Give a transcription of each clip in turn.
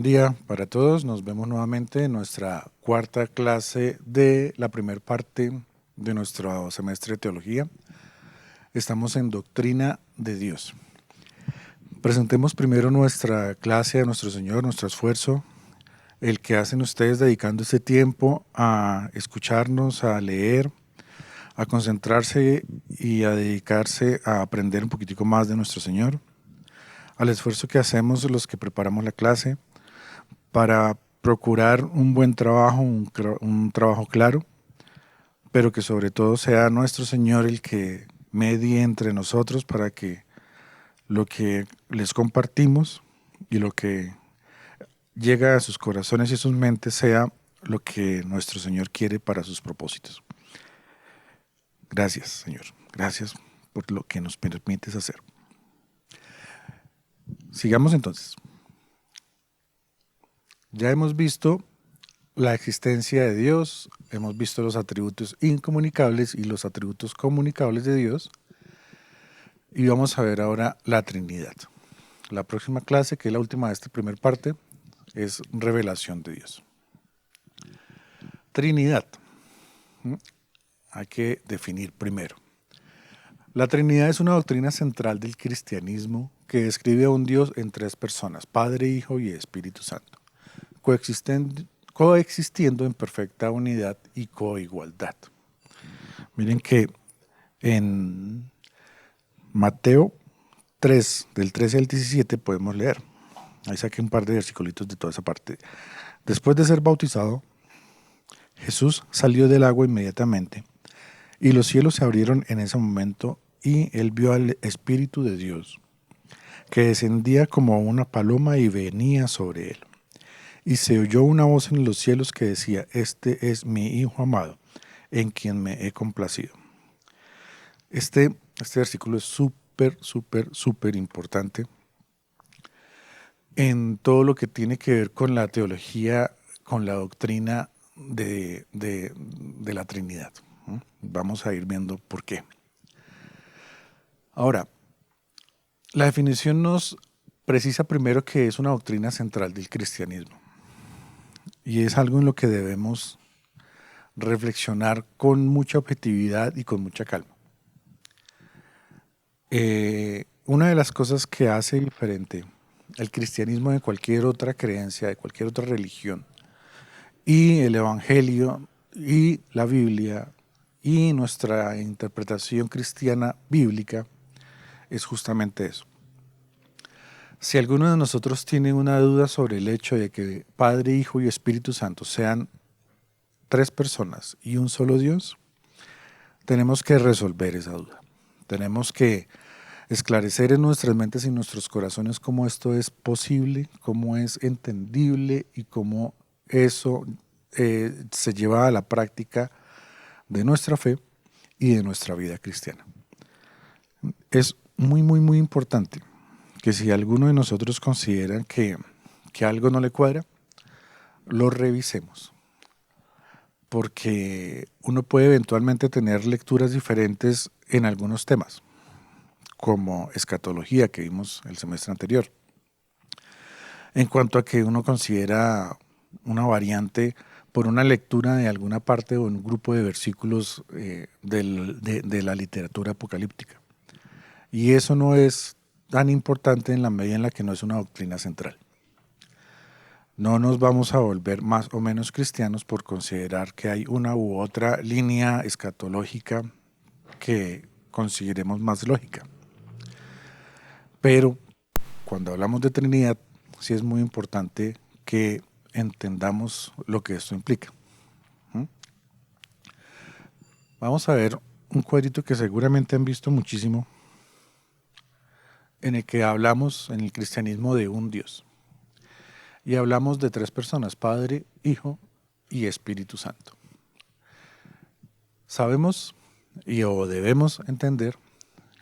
Buen día para todos. Nos vemos nuevamente en nuestra cuarta clase de la primera parte de nuestro semestre de teología. Estamos en Doctrina de Dios. Presentemos primero nuestra clase a nuestro Señor, nuestro esfuerzo, el que hacen ustedes dedicando este tiempo a escucharnos, a leer, a concentrarse y a dedicarse a aprender un poquitico más de nuestro Señor, al esfuerzo que hacemos los que preparamos la clase para procurar un buen trabajo, un trabajo claro, pero que sobre todo sea nuestro Señor el que medie entre nosotros para que lo que les compartimos y lo que llega a sus corazones y sus mentes sea lo que nuestro Señor quiere para sus propósitos. Gracias, Señor. Gracias por lo que nos permites hacer. Sigamos entonces. Ya hemos visto la existencia de Dios, hemos visto los atributos incomunicables y los atributos comunicables de Dios, y vamos a ver ahora la Trinidad. La próxima clase, que es la última de esta primera parte, es revelación de Dios. Trinidad. Hay que definir primero. La Trinidad es una doctrina central del cristianismo que describe a un Dios en tres personas, Padre, Hijo y Espíritu Santo, coexistiendo en perfecta unidad y coigualdad. Miren que en Mateo 3, del 13 al 17 podemos leer. Ahí saqué un par de versículos de toda esa parte. Después de ser bautizado, Jesús salió del agua inmediatamente y los cielos se abrieron en ese momento y él vio al Espíritu de Dios, que descendía como una paloma y venía sobre él. Y se oyó una voz en los cielos que decía: Este es mi Hijo amado, en quien me he complacido. Este versículo es súper importante en todo lo que tiene que ver con la teología, con la doctrina de la Trinidad. Vamos a ir viendo por qué. Ahora, la definición nos precisa primero que es una doctrina central del cristianismo. Y es algo en lo que debemos reflexionar con mucha objetividad y con mucha calma. Una de las cosas que hace diferente el cristianismo de cualquier otra creencia, de cualquier otra religión, y el Evangelio, y la Biblia, y nuestra interpretación cristiana bíblica, es justamente eso. Si alguno de nosotros tiene una duda sobre el hecho de que Padre, Hijo y Espíritu Santo sean tres personas y un solo Dios, tenemos que resolver esa duda. Tenemos que esclarecer en nuestras mentes y en nuestros corazones cómo esto es posible, cómo es entendible y cómo eso se lleva a la práctica de nuestra fe y de nuestra vida cristiana. Es muy importante que si alguno de nosotros considera que algo no le cuadra, lo revisemos. Porque uno puede eventualmente tener lecturas diferentes en algunos temas, como escatología que vimos el semestre anterior. En cuanto a que uno considera una variante por una lectura de alguna parte o un grupo de versículos de la literatura apocalíptica. Y eso no es tan importante en la medida en la que no es una doctrina central. No nos vamos a volver más o menos cristianos por considerar que hay una u otra línea escatológica que consideremos más lógica. Pero cuando hablamos de Trinidad, sí es muy importante que entendamos lo que esto implica. Vamos a ver un cuadrito que seguramente han visto muchísimo, en el que hablamos en el cristianismo de un Dios. Y hablamos de tres personas: Padre, Hijo y Espíritu Santo. Sabemos o debemos entender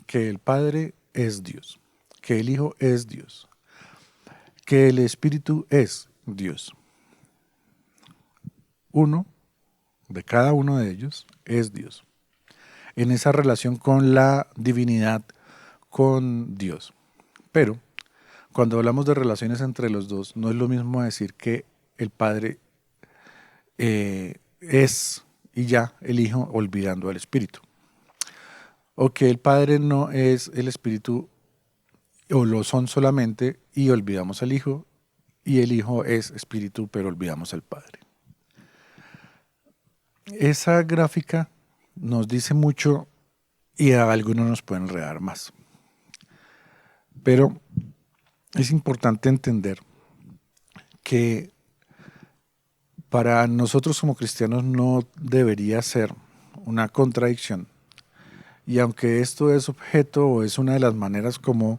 que el Padre es Dios, que el Hijo es Dios, que el Espíritu es Dios. Uno de cada uno de ellos es Dios. En esa relación con la divinidad, con Dios. Pero Cuando hablamos de relaciones entre los dos, no es lo mismo decir que el Padre es y ya el Hijo olvidando al Espíritu. O que el Padre no es el Espíritu o lo son solamente y olvidamos al Hijo, y el Hijo es Espíritu pero olvidamos al Padre. Esa gráfica nos dice mucho y a algunos nos pueden enredar más. Pero es importante entender que para nosotros como cristianos no debería ser una contradicción. Y aunque esto es objeto o es una de las maneras como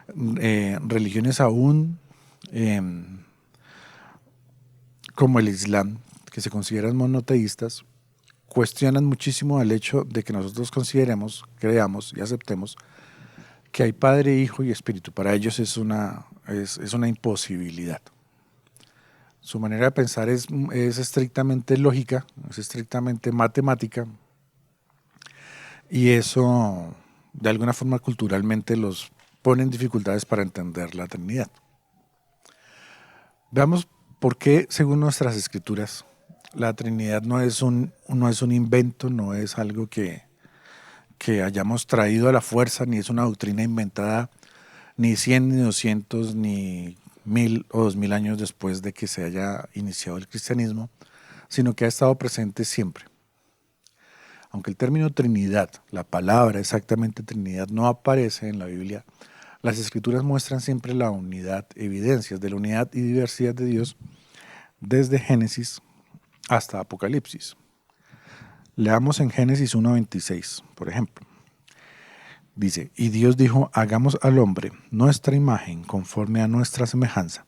religiones aún eh, como el Islam, que se consideran monoteístas, cuestionan muchísimo el hecho de que nosotros consideremos, creamos y aceptemos que hay Padre, Hijo y Espíritu. Para ellos es una imposibilidad. Su manera de pensar es estrictamente lógica, es estrictamente matemática, y eso de alguna forma culturalmente los pone en dificultades para entender la Trinidad. Veamos por qué, según nuestras escrituras, la Trinidad no es un invento, no es algo que hayamos traído a la fuerza, ni es una doctrina inventada ni 100, ni 200, ni 1000 o 2000 años después de que se haya iniciado el cristianismo, sino que ha estado presente siempre. Aunque el término Trinidad, la palabra exactamente Trinidad, no aparece en la Biblia, las Escrituras muestran siempre la unidad, evidencias de la unidad y diversidad de Dios desde Génesis hasta Apocalipsis. Leamos en Génesis 1:26, por ejemplo. Dice, y Dios dijo, hagamos al hombre nuestra imagen conforme a nuestra semejanza,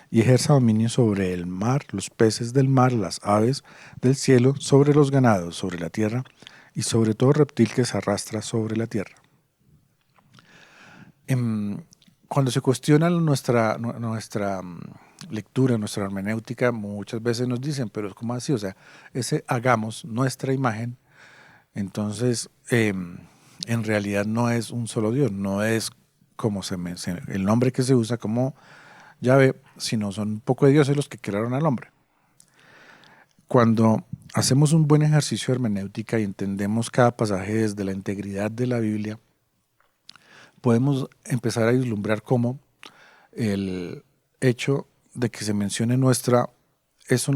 y ejerza dominio sobre el mar, los peces del mar, las aves del cielo, sobre los ganados, sobre la tierra, y sobre todo reptil que se arrastra sobre la tierra. Cuando se cuestiona nuestra lectura, nuestra hermenéutica, muchas veces nos dicen, pero ¿cómo así? O sea, ese hagamos nuestra imagen, entonces en realidad no es un solo Dios, no es como el nombre que se usa como Yahvé, sino son un poco de dioses los que crearon al hombre. Cuando hacemos un buen ejercicio de hermenéutica y entendemos cada pasaje desde la integridad de la Biblia, podemos empezar a vislumbrar cómo el hecho de que se mencione nuestra es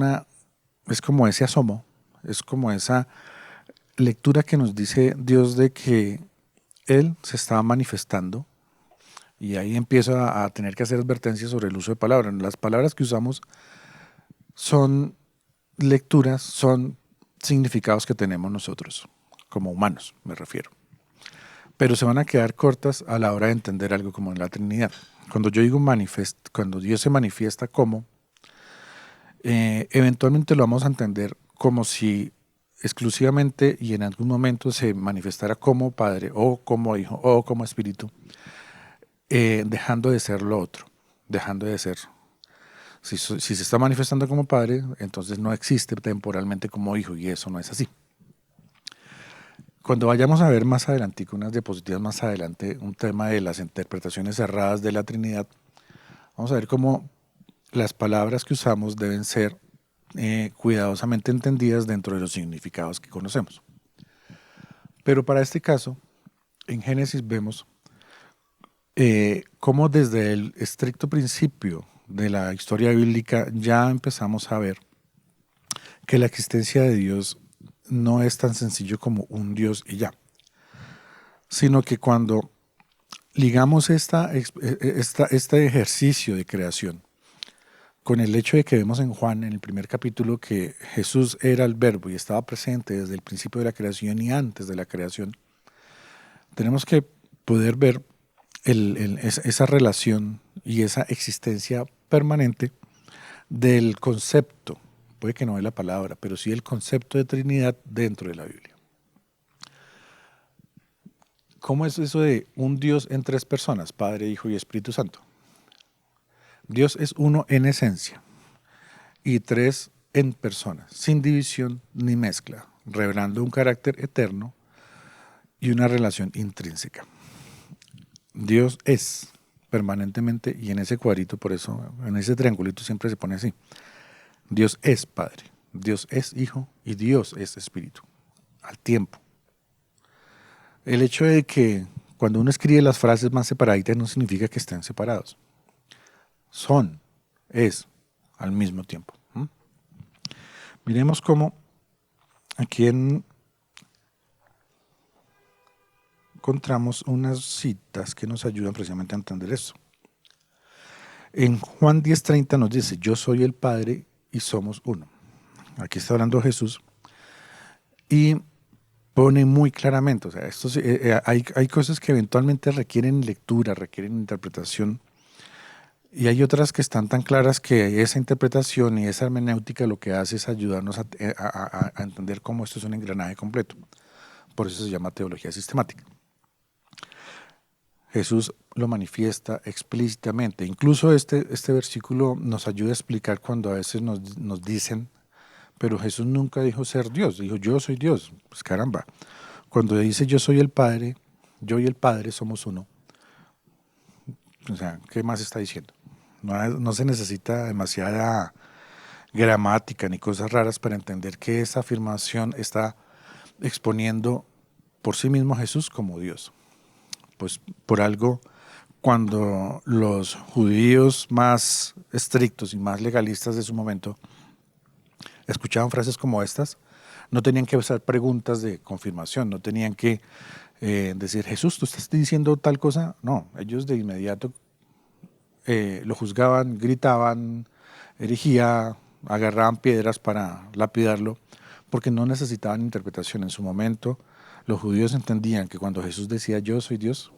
como ese asomo, es como esa lectura que nos dice Dios de que Él se estaba manifestando, y ahí empiezo a tener que hacer advertencias sobre el uso de palabras. Las palabras que usamos son lecturas, son significados que tenemos nosotros, como humanos me refiero. Pero se van a quedar cortas a la hora de entender algo como en la Trinidad. Cuando yo digo cuando Dios se manifiesta como, eventualmente lo vamos a entender como si exclusivamente y en algún momento se manifestara como Padre o como Hijo o como Espíritu, dejando de ser lo otro, dejando de ser. Si se está manifestando como Padre, entonces no existe temporalmente como Hijo, y eso no es así. Cuando vayamos a ver más adelante, con unas diapositivas más adelante, un tema de las interpretaciones erradas de la Trinidad, vamos a ver cómo las palabras que usamos deben ser cuidadosamente entendidas dentro de los significados que conocemos. Pero para este caso, en Génesis vemos cómo desde el estricto principio de la historia bíblica ya empezamos a ver que la existencia de Dios no es tan sencillo como un Dios y ya, sino que cuando ligamos este ejercicio de creación con el hecho de que vemos en Juan, en el primer capítulo, que Jesús era el Verbo y estaba presente desde el principio de la creación y antes de la creación, tenemos que poder ver esa relación y esa existencia permanente del concepto, puede que no de la palabra, pero sí el concepto de Trinidad dentro de la Biblia. ¿Cómo es eso de un Dios en tres personas, Padre, Hijo y Espíritu Santo? Dios es uno en esencia y tres en personas, sin división ni mezcla, revelando un carácter eterno y una relación intrínseca. Dios es, permanentemente, y en ese cuadrito, por eso, en ese triangulito siempre se pone así. Dios es Padre, Dios es Hijo y Dios es Espíritu, al tiempo. El hecho de que cuando uno escribe las frases más separaditas no significa que estén separados. Son, es, al mismo tiempo. Miremos cómo aquí encontramos unas citas que nos ayudan precisamente a entender esto. En Juan 10:30 nos dice, yo soy el Padre y somos uno. Aquí está hablando Jesús y pone muy claramente, o sea, hay cosas que eventualmente requieren lectura, requieren interpretación, y hay otras que están tan claras que esa interpretación y esa hermenéutica lo que hace es ayudarnos a entender cómo esto es un engranaje completo. Por eso se llama teología sistemática. Jesús lo manifiesta explícitamente. Incluso este versículo nos ayuda a explicar cuando a veces nos dicen, pero Jesús nunca dijo ser Dios, dijo yo soy Dios. Pues caramba, cuando dice yo soy el Padre, yo y el Padre somos uno. O sea, ¿qué más está diciendo? No se necesita demasiada gramática ni cosas raras para entender que esa afirmación está exponiendo por sí mismo a Jesús como Dios. Pues por algo, cuando los judíos más estrictos y más legalistas de su momento escuchaban frases como estas, no tenían que hacer preguntas de confirmación, no tenían que decir, Jesús, ¿tú estás diciendo tal cosa? No, ellos de inmediato lo juzgaban, gritaban, erigía, agarraban piedras para lapidarlo, porque no necesitaban interpretación. En su momento, los judíos entendían que cuando Jesús decía yo soy Dios,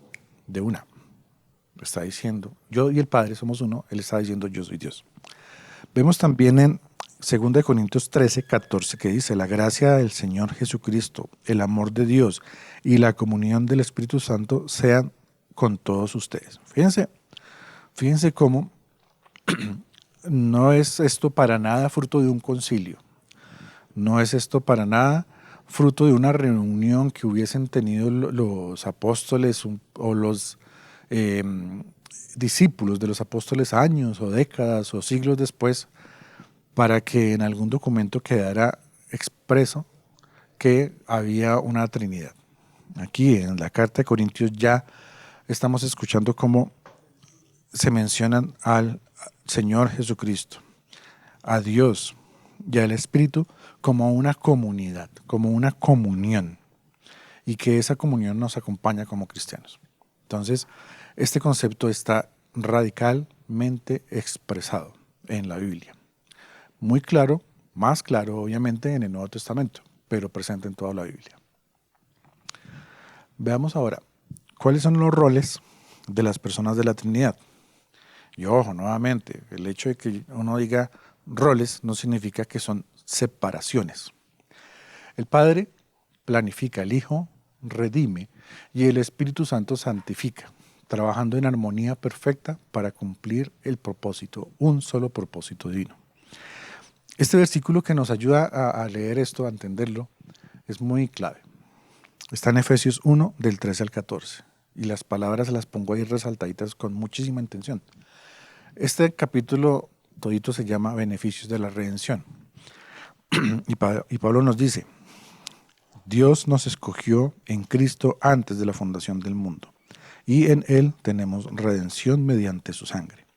de una, está diciendo yo y el Padre somos uno, él está diciendo yo soy Dios. Vemos también en 2 Corintios 13:14 que dice, la gracia del Señor Jesucristo, el amor de Dios y la comunión del Espíritu Santo sean con todos ustedes. Fíjense cómo no es esto para nada fruto de un concilio, no es esto para nada fruto de una reunión que hubiesen tenido los apóstoles o los discípulos de los apóstoles años o décadas o siglos después para que en algún documento quedara expreso que había una Trinidad. Aquí en la carta de Corintios ya estamos escuchando cómo se mencionan al Señor Jesucristo, a Dios y al Espíritu como una comunidad, como una comunión, y que esa comunión nos acompaña como cristianos. Entonces, este concepto está radicalmente expresado en la Biblia. Muy claro, más claro obviamente en el Nuevo Testamento, pero presente en toda la Biblia. Veamos ahora, ¿cuáles son los roles de las personas de la Trinidad? Y ojo, nuevamente, el hecho de que uno diga roles no significa que son separaciones. El Padre planifica, el Hijo redime y el Espíritu Santo santifica, trabajando en armonía perfecta para cumplir el propósito, un solo propósito divino. Este versículo que nos ayuda a leer esto, a entenderlo, es muy clave. Está en Efesios 1, del 13 al 14, y las palabras las pongo ahí resaltaditas con muchísima intención. Este capítulo todito se llama Beneficios de la Redención. Y Pablo nos dice, Dios nos escogió en Cristo antes de la fundación del mundo, y en Él tenemos redención mediante su sangre.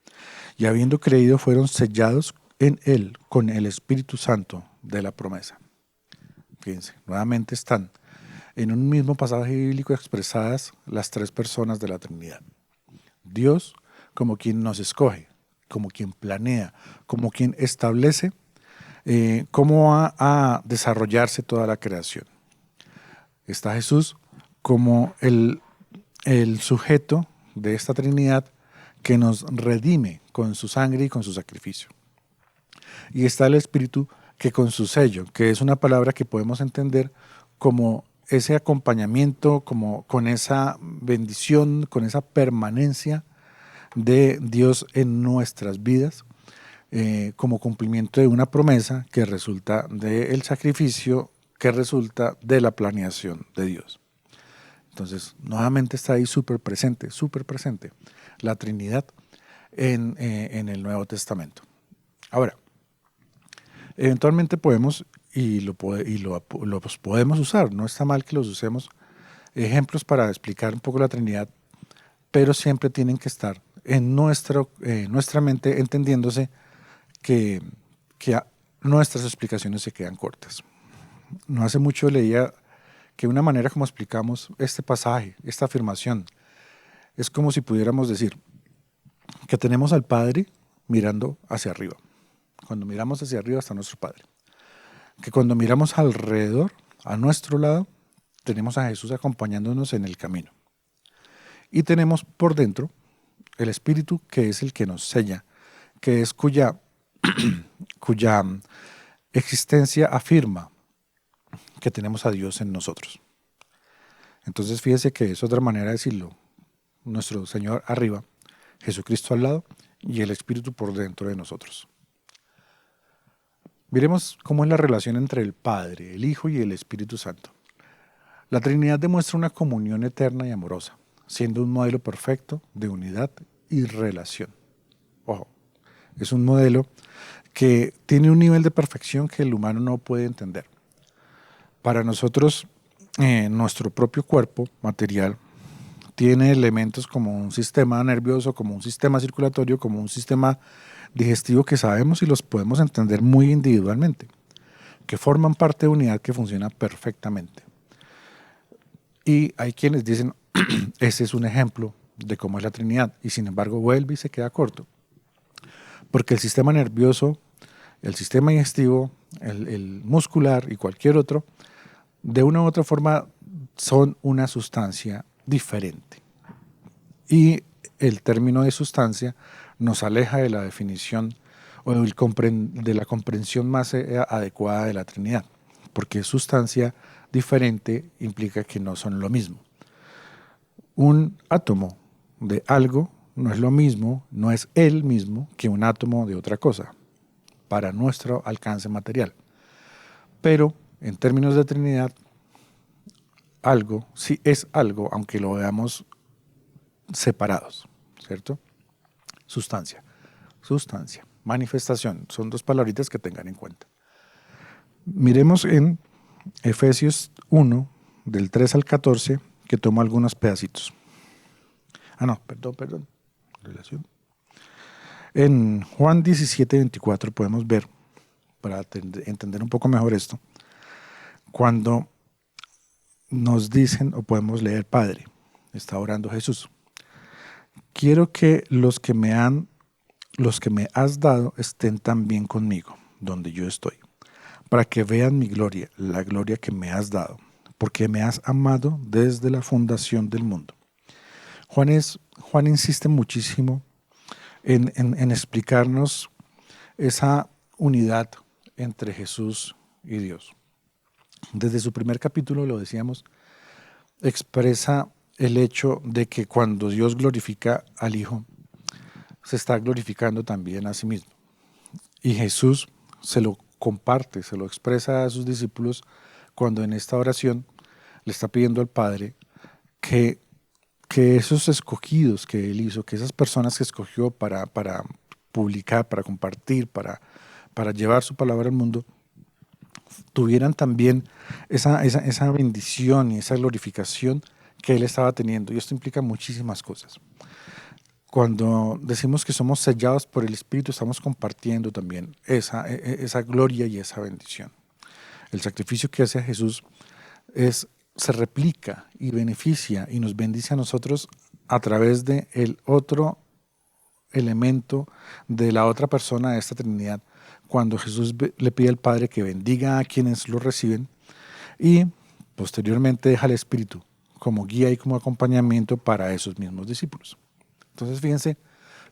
Y habiendo creído fueron sellados en Él con el Espíritu Santo de la promesa. Fíjense, nuevamente están en un mismo pasaje bíblico expresadas las tres personas de la Trinidad. Dios como quien nos escoge, como quien planea, como quien establece cómo va a desarrollarse toda la creación. Está Jesús como el sujeto de esta Trinidad que nos redime con su sangre y con su sacrificio. Y está el Espíritu que con su sello, que es una palabra que podemos entender como ese acompañamiento, como con esa bendición, con esa permanencia de Dios en nuestras vidas, como cumplimiento de una promesa que resulta del sacrificio, que resulta de la planeación de Dios. Entonces, nuevamente está ahí súper presente, la Trinidad en el Nuevo Testamento. Ahora, eventualmente podemos, los podemos usar, no está mal que los usemos, ejemplos para explicar un poco la Trinidad, pero siempre tienen que estar en nuestra mente, entendiéndose que nuestras explicaciones se quedan cortas. No hace mucho leía que una manera como explicamos este pasaje, esta afirmación, es como si pudiéramos decir que tenemos al Padre mirando hacia arriba. Cuando miramos hacia arriba está nuestro Padre. Que cuando miramos alrededor, a nuestro lado, tenemos a Jesús acompañándonos en el camino. Y tenemos por dentro el Espíritu, que es el que nos sella, que es cuya existencia afirma que tenemos a Dios en nosotros. Entonces fíjese que es otra manera de decirlo. Nuestro Señor arriba, Jesucristo al lado y el Espíritu por dentro de nosotros. Miremos cómo es la relación entre el Padre, el Hijo y el Espíritu Santo. La Trinidad demuestra una comunión eterna y amorosa, siendo un modelo perfecto de unidad y relación. Ojo, es un modelo que tiene un nivel de perfección que el humano no puede entender. Para nosotros, nuestro propio cuerpo material tiene elementos como un sistema nervioso, como un sistema circulatorio, como un sistema digestivo que sabemos y los podemos entender muy individualmente, que forman parte de unidad que funciona perfectamente. Y hay quienes dicen, ese es un ejemplo de cómo es la Trinidad, y sin embargo vuelve y se queda corto. Porque el sistema nervioso, el sistema digestivo, el muscular y cualquier otro, de una u otra forma son una sustancia diferente. Y el término de sustancia nos aleja de la definición o de la comprensión más adecuada de la Trinidad, porque sustancia diferente implica que no son lo mismo. Un átomo de algo no es lo mismo, no es el mismo que un átomo de otra cosa, para nuestro alcance material. Pero en términos de Trinidad, algo sí es algo, aunque lo veamos separados, ¿cierto? Sustancia, manifestación, son dos palabritas que tengan en cuenta. Miremos en Efesios 1, del 3 al 14, que tomo algunos pedacitos. Perdón. Relación. En Juan 17, 24 podemos ver, para entender un poco mejor esto, cuando nos dicen o podemos leer, Padre, está orando Jesús. Quiero que los que me has dado estén también conmigo, donde yo estoy, para que vean mi gloria, la gloria que me has dado, porque me has amado desde la fundación del mundo. Juan insiste muchísimo en explicarnos esa unidad entre Jesús y Dios. Desde su primer capítulo, lo decíamos, expresa el hecho de que cuando Dios glorifica al Hijo, se está glorificando también a sí mismo. Y Jesús se lo comparte, se lo expresa a sus discípulos cuando en esta oración le está pidiendo al Padre que esos escogidos que Él hizo, que esas personas que escogió para publicar, para compartir, para llevar su palabra al mundo, tuvieran también esa bendición y esa glorificación que Él estaba teniendo. Y esto implica muchísimas cosas. Cuando decimos que somos sellados por el Espíritu, estamos compartiendo también esa gloria y esa bendición. El sacrificio que hace Jesús se replica y beneficia y nos bendice a nosotros a través de el otro elemento de la otra persona de esta Trinidad, cuando Jesús le pide al Padre que bendiga a quienes lo reciben y posteriormente deja al Espíritu como guía y como acompañamiento para esos mismos discípulos. Entonces fíjense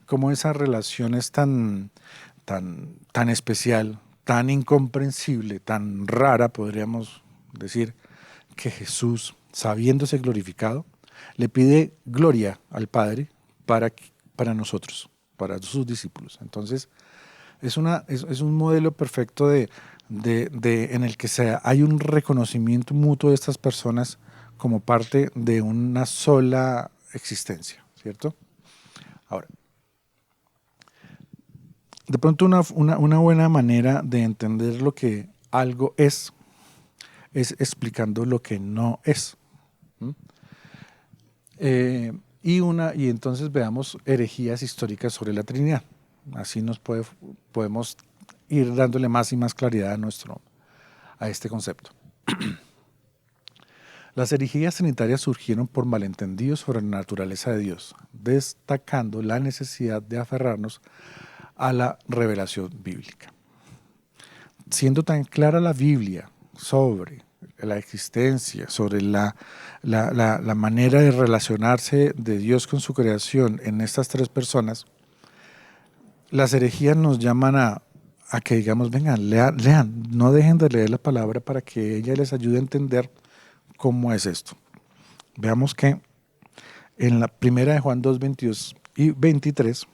cómo esa relación es tan especial, tan incomprensible, tan rara, podríamos decir, que Jesús, sabiéndose glorificado, le pide gloria al Padre para nosotros, para sus discípulos. Entonces, es un modelo perfecto en el que hay un reconocimiento mutuo de estas personas como parte de una sola existencia, ¿cierto? Ahora, de pronto una buena manera de entender lo que algo es explicando lo que no es. ¿Mm? Y entonces veamos herejías históricas sobre la Trinidad. Así podemos ir dándole más y más claridad a este concepto. Las herejías trinitarias surgieron por malentendidos sobre la naturaleza de Dios, destacando la necesidad de aferrarnos a la revelación bíblica. Siendo tan clara la Biblia sobre la existencia, sobre la manera de relacionarse de Dios con su creación en estas tres personas, las herejías nos llaman a que digamos, vengan, lean, no dejen de leer la palabra para que ella les ayude a entender cómo es esto. Veamos que en la primera de Juan 2, 22 y 23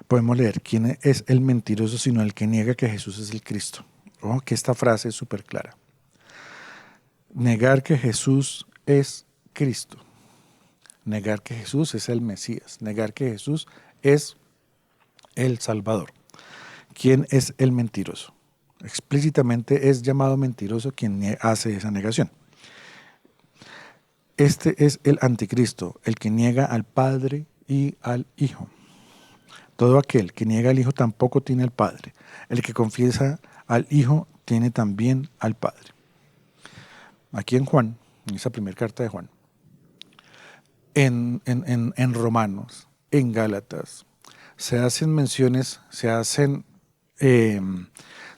podemos leer: ¿quién es el mentiroso sino el que niega que Jesús es el Cristo? Que esta frase es súper clara. Negar que Jesús es Cristo, negar que Jesús es el Mesías, negar que Jesús es el Salvador. ¿Quién es el mentiroso? Explícitamente es llamado mentiroso quien hace esa negación. Este es el anticristo, el que niega al Padre y al Hijo. Todo aquel que niega al Hijo tampoco tiene al Padre. El que confiesa al Hijo tiene también al Padre. Aquí en Juan, en esa primera carta de Juan, en Romanos, en Gálatas, se hacen menciones, se hacen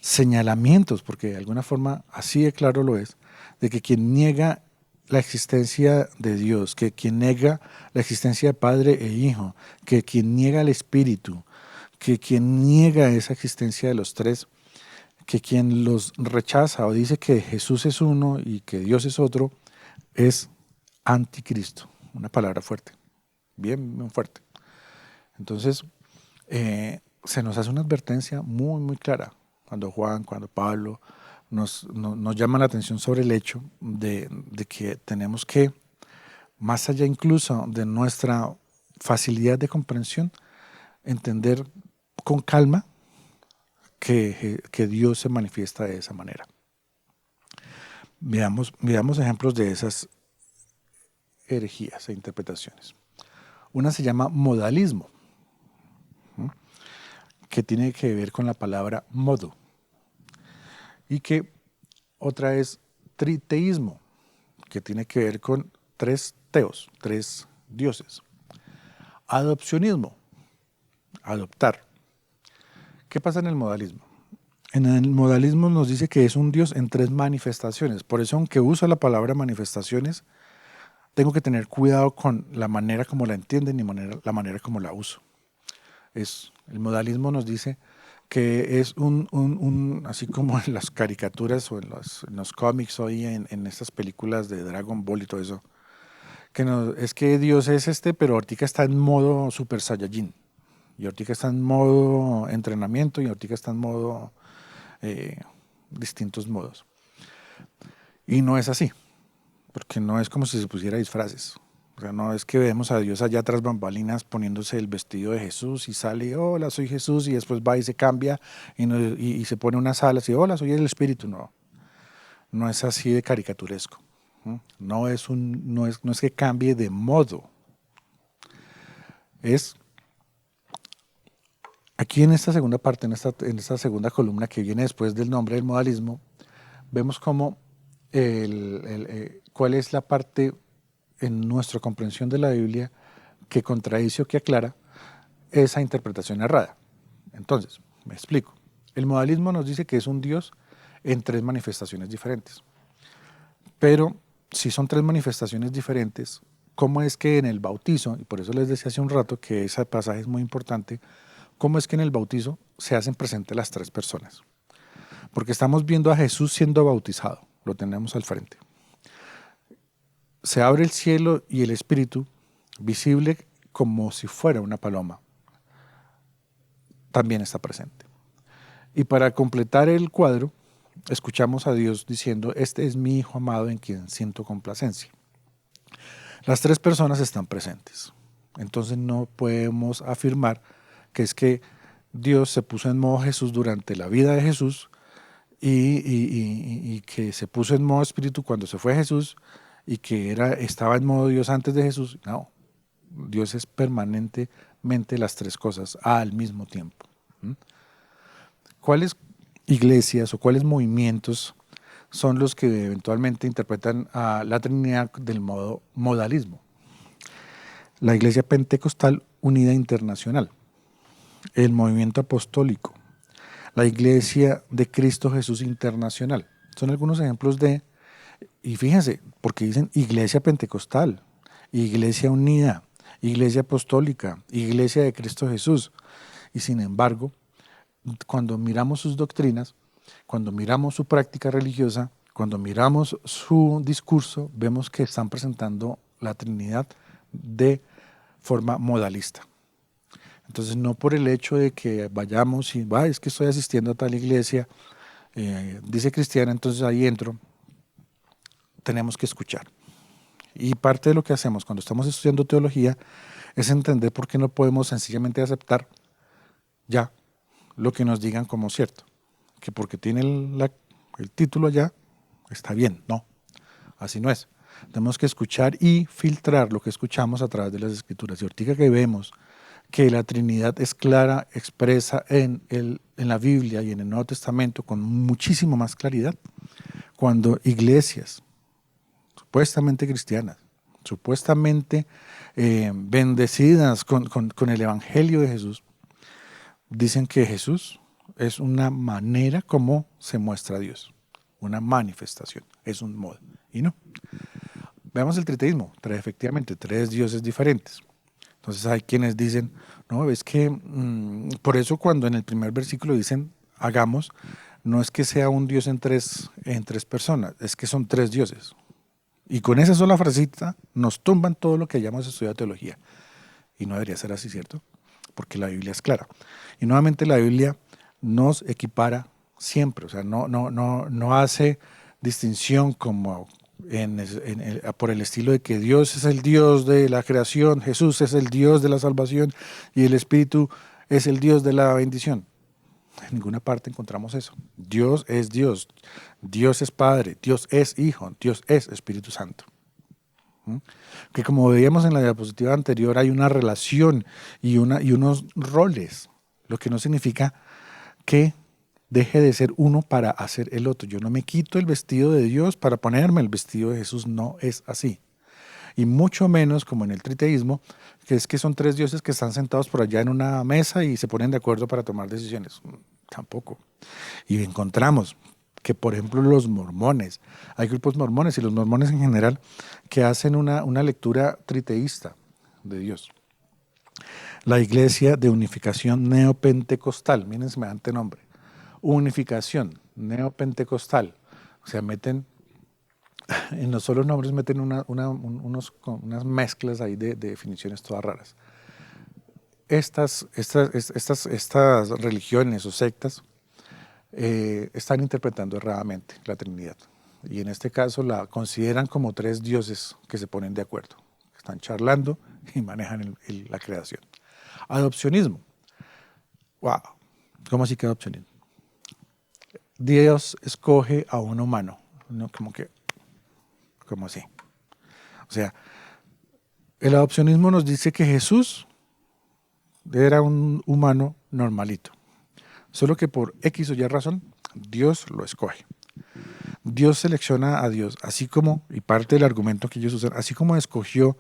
señalamientos, porque de alguna forma así de claro lo es, de que quien niega la existencia de Dios, que quien niega la existencia de Padre e Hijo, que quien niega el Espíritu, que quien niega esa existencia de los tres, que quien los rechaza o dice que Jesús es uno y que Dios es otro, es anticristo. Una palabra fuerte, bien fuerte. Entonces, se nos hace una advertencia muy, muy clara cuando Pablo nos llama la atención sobre el hecho de que tenemos que, más allá incluso de nuestra facilidad de comprensión, entender con calma que Dios se manifiesta de esa manera. Veamos ejemplos de esas herejías e interpretaciones. Una se llama modalismo, que tiene que ver con la palabra modo, y que otra es triteísmo, que tiene que ver con tres teos, tres dioses. Adopcionismo, adoptar. ¿Qué pasa en el modalismo? En el modalismo nos dice que es un Dios en tres manifestaciones. Por eso, aunque uso la palabra manifestaciones, tengo que tener cuidado con la manera como la entienden y la manera como la uso. El modalismo nos dice que es así como en las caricaturas o en los cómics hoy, en estas películas de Dragon Ball y todo eso, es que Dios es pero ahorita está en modo Super Saiyajin, y ahorita está en modo entrenamiento, y ahorita está en modo distintos modos. Y no es así, porque no es como si se pusiera disfraces. O sea, no es que vemos a Dios allá tras bambalinas poniéndose el vestido de Jesús y sale, hola, soy Jesús, y después va y se cambia y se pone unas alas y, hola, soy el Espíritu. No es así de caricaturesco. No es que cambie de modo. Es aquí en esta segunda parte, en esta segunda columna que viene después del nombre del modalismo, vemos cómo cuál es la parte en nuestra comprensión de la Biblia que contradice o que aclara esa interpretación errada. Entonces, me explico. El modalismo nos dice que es un Dios en tres manifestaciones diferentes. Pero si son tres manifestaciones diferentes, ¿cómo es que en el bautizo, y por eso les decía hace un rato que ese pasaje es muy importante, cómo es que en el bautizo se hacen presentes las tres personas? Porque estamos viendo a Jesús siendo bautizado, lo tenemos al frente. Se abre el cielo y el Espíritu, visible como si fuera una paloma, también está presente. Y para completar el cuadro, escuchamos a Dios diciendo: este es mi Hijo amado en quien siento complacencia. Las tres personas están presentes. Entonces no podemos afirmar que es que Dios se puso en modo Jesús durante la vida de Jesús y que se puso en modo espíritu cuando se fue Jesús y que estaba en modo Dios antes de Jesús. No, Dios es permanentemente las tres cosas al mismo tiempo. ¿Cuáles iglesias o cuáles movimientos son los que eventualmente interpretan a la Trinidad del modo modalismo? La Iglesia Pentecostal Unida Internacional, el Movimiento Apostólico, la Iglesia de Cristo Jesús Internacional. Son algunos ejemplos y fíjense, porque dicen Iglesia Pentecostal, Iglesia Unida, Iglesia Apostólica, Iglesia de Cristo Jesús. Y sin embargo, cuando miramos sus doctrinas, cuando miramos su práctica religiosa, cuando miramos su discurso, vemos que están presentando la Trinidad de forma modalista. Entonces, no por el hecho de que vayamos y, es que estoy asistiendo a tal iglesia, dice cristiana, entonces ahí entro, tenemos que escuchar. Y parte de lo que hacemos cuando estamos estudiando teología es entender por qué no podemos sencillamente aceptar ya lo que nos digan como cierto. Que porque tiene el título allá, está bien. No, así no es. Tenemos que escuchar y filtrar lo que escuchamos a través de las Escrituras. Y ahorita que vemos que la Trinidad es clara, expresa en la Biblia y en el Nuevo Testamento con muchísimo más claridad, cuando iglesias supuestamente cristianas, supuestamente bendecidas con el Evangelio de Jesús, dicen que Jesús es una manera como se muestra a Dios, una manifestación, es un modo. Y no. Veamos el triteísmo, efectivamente, tres dioses diferentes. Entonces hay quienes dicen, no, es que por eso cuando en el primer versículo dicen hagamos, no es que sea un Dios en tres personas, es que son tres dioses. Y con esa sola frasita nos tumban todo lo que hayamos estudiado teología. Y no debería ser así, ¿cierto? Porque la Biblia es clara. Y nuevamente la Biblia nos equipara siempre, o sea, no hace distinción como por el estilo de que Dios es el Dios de la creación, Jesús es el Dios de la salvación y el Espíritu es el Dios de la bendición. En ninguna parte encontramos eso. Dios es Dios, Dios es Padre, Dios es Hijo, Dios es Espíritu Santo. Que como veíamos en la diapositiva anterior, hay una relación y unos roles, lo que no significa que deje de ser uno para hacer el otro. Yo no me quito el vestido de Dios para ponerme el vestido de Jesús, no es así. Y mucho menos como en el triteísmo, que es que son tres dioses que están sentados por allá en una mesa y se ponen de acuerdo para tomar decisiones. Tampoco. Y encontramos que, por ejemplo, los mormones, hay grupos mormones y los mormones en general que hacen una lectura triteísta de Dios. La Iglesia de Unificación Neopentecostal, miren semejante nombre, Unificación Neopentecostal, o sea, meten, en los solos nombres meten unas mezclas ahí de definiciones todas raras. Estas religiones o sectas están interpretando erradamente la Trinidad. Y en este caso la consideran como tres dioses que se ponen de acuerdo. Están charlando y manejan la creación. Adopcionismo. ¡Wow! ¿Cómo así que adopcionismo? Dios escoge a un humano. ¿No? ¿Cómo así? O sea, el adopcionismo nos dice que Jesús era un humano normalito. Solo que por X o Y razón, Dios lo escoge. Dios selecciona a Dios, así como, y parte del argumento que ellos usan, así como escogió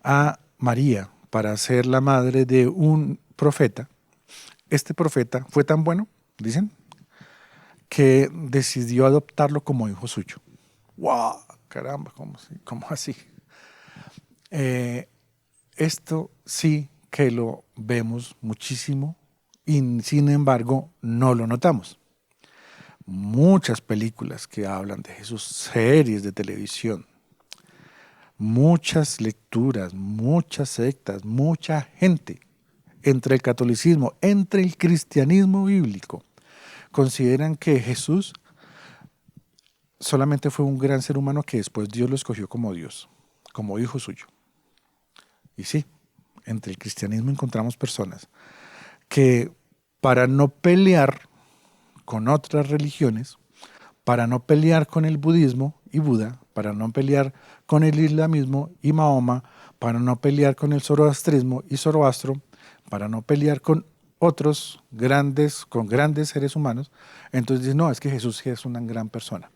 a María para ser la madre de un profeta, este profeta fue tan bueno, dicen, que decidió adoptarlo como hijo suyo. ¡Wow! Caramba, ¿cómo así? Esto sí que lo vemos muchísimo y sin embargo no lo notamos. Muchas películas que hablan de Jesús, series de televisión, muchas lecturas, muchas sectas, mucha gente entre el catolicismo, entre el cristianismo bíblico, consideran que Jesús solamente fue un gran ser humano que después Dios lo escogió como Dios, como hijo suyo. Y sí, entre el cristianismo encontramos personas que para no pelear con otras religiones, para no pelear con el budismo y Buda, para no pelear con el islamismo y Mahoma, para no pelear con el zoroastrismo y Zoroastro, para no pelear con otros con grandes seres humanos, entonces dicen, no, es que Jesús sí es una gran persona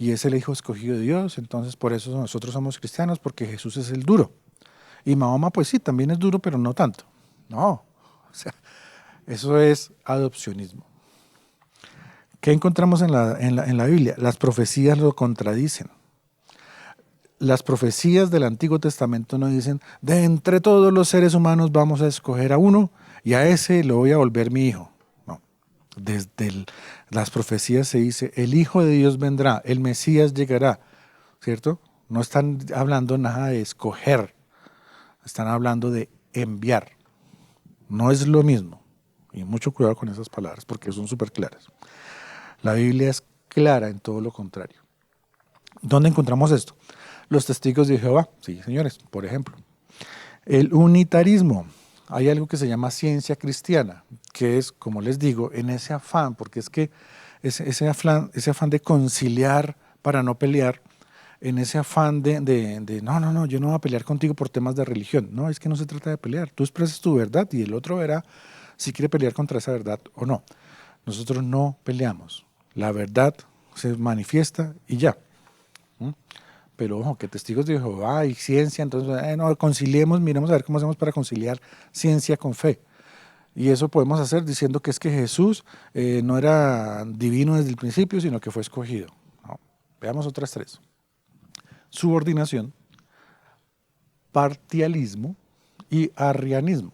y es el hijo escogido de Dios, entonces por eso nosotros somos cristianos, porque Jesús es el duro. Y Mahoma, pues sí, también es duro, pero no tanto. No, o sea, eso es adopcionismo. ¿Qué encontramos en la Biblia? Las profecías lo contradicen. Las profecías del Antiguo Testamento no dicen, de entre todos los seres humanos vamos a escoger a uno y a ese lo voy a volver mi hijo. No, las profecías se dice, el Hijo de Dios vendrá, el Mesías llegará, ¿cierto? No están hablando nada de escoger, están hablando de enviar. No es lo mismo. Y mucho cuidado con esas palabras porque son súper claras. La Biblia es clara en todo lo contrario. ¿Dónde encontramos esto? Los testigos de Jehová, sí, señores, por ejemplo. El unitarismo. Hay algo que se llama ciencia cristiana, que es, como les digo, en ese afán, porque es que ese afán de conciliar para no pelear, en ese afán no, yo no voy a pelear contigo por temas de religión. No, es que no se trata de pelear. Tú expresas tu verdad y el otro verá si quiere pelear contra esa verdad o no. Nosotros no peleamos. La verdad se manifiesta y ya. Pero ojo, que testigos de Jehová y ciencia, entonces no, conciliemos, miremos a ver cómo hacemos para conciliar ciencia con fe. Y eso podemos hacer diciendo que es que Jesús no era divino desde el principio, sino que fue escogido. No. Veamos otras tres. Subordinación, partialismo y arrianismo.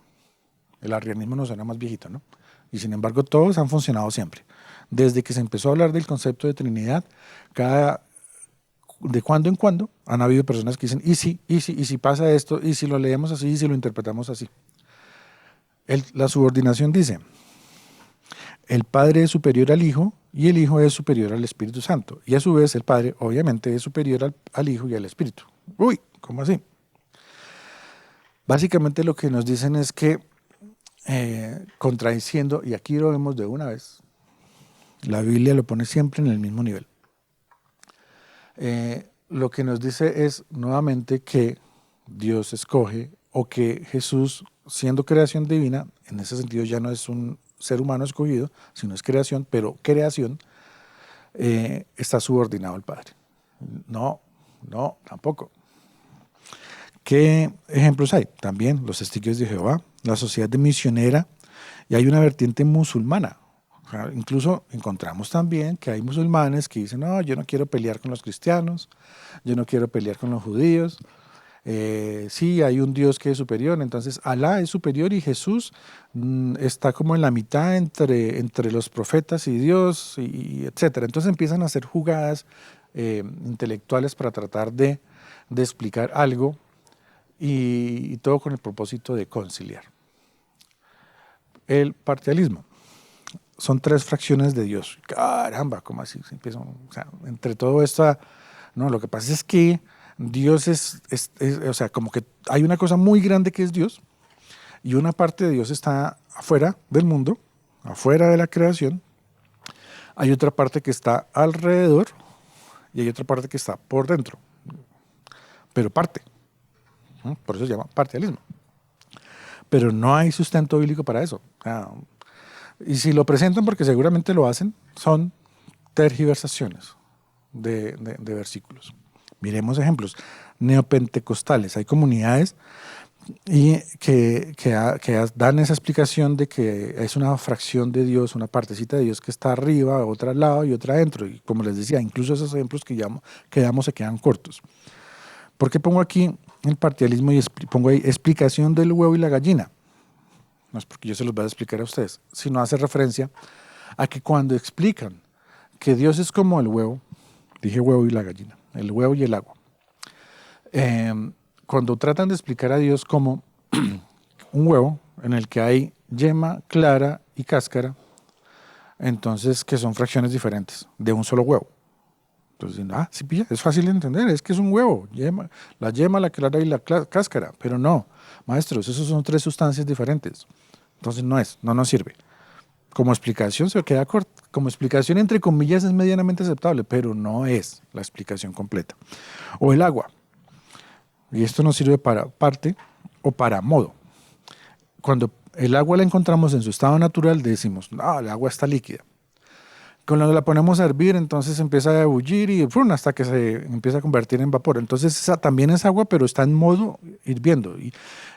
El arrianismo nos suena más viejito, ¿no? Y sin embargo todos han funcionado siempre. Desde que se empezó a hablar del concepto de Trinidad, de cuando en cuando han habido personas que dicen, y si pasa esto, y si lo leemos así, y si lo interpretamos así. La subordinación dice, el Padre es superior al Hijo y el Hijo es superior al Espíritu Santo. Y a su vez el Padre obviamente es superior al Hijo y al Espíritu. Uy, ¿cómo así? Básicamente lo que nos dicen es que, contradiciendo, y aquí lo vemos de una vez, la Biblia lo pone siempre en el mismo nivel. Lo que nos dice es nuevamente que Dios escoge, o que Jesús, siendo creación divina, en ese sentido ya no es un ser humano escogido, sino es creación, pero creación está subordinado al Padre. No, tampoco. ¿Qué ejemplos hay? También los testigos de Jehová, la sociedad de misionera, y hay una vertiente musulmana. O sea, incluso encontramos también que hay musulmanes que dicen, no, yo no quiero pelear con los cristianos, yo no quiero pelear con los judíos. Sí, hay un Dios que es superior, entonces Alá es superior y Jesús está como en la mitad entre los profetas y Dios, y etcétera. Entonces empiezan a hacer jugadas intelectuales para tratar de explicar algo y todo con el propósito de conciliar. El parcialismo. Son tres fracciones de Dios. Caramba, ¿cómo así? O sea, entre todo esto, no, lo que pasa es que Dios o sea, como que hay una cosa muy grande que es Dios y una parte de Dios está afuera del mundo, afuera de la creación. Hay otra parte que está alrededor y hay otra parte que está por dentro, pero parte. Por eso se llama parcialismo. Pero no hay sustento bíblico para eso. Y si lo presentan, porque seguramente lo hacen, son tergiversaciones de versículos. Miremos ejemplos. Neopentecostales. Hay comunidades que dan esa explicación de que es una fracción de Dios, una partecita de Dios que está arriba, otra al lado y otra adentro. Y como les decía, incluso esos ejemplos que damos se quedan cortos. ¿Por qué pongo aquí el parcialismo y pongo ahí explicación del huevo y la gallina? No es porque yo se los voy a explicar a ustedes, sino hace referencia a que cuando explican que Dios es como el huevo, dije huevo y la gallina, el huevo y el agua, cuando tratan de explicar a Dios como un huevo en el que hay yema, clara y cáscara, entonces que son fracciones diferentes de un solo huevo. Entonces, sí, pilla, es fácil de entender, es que es un huevo, la yema, la clara y la cáscara, pero no, maestros, esos son tres sustancias diferentes. Entonces no nos sirve. Como explicación se queda corta, como explicación entre comillas es medianamente aceptable, pero no es la explicación completa. O el agua, y esto nos sirve para parte o para modo. Cuando el agua la encontramos en su estado natural, decimos, no, el agua está líquida. Cuando la ponemos a hervir, entonces empieza a ebullir y hasta que se empieza a convertir en vapor. Entonces esa también es agua, pero está en modo hirviendo.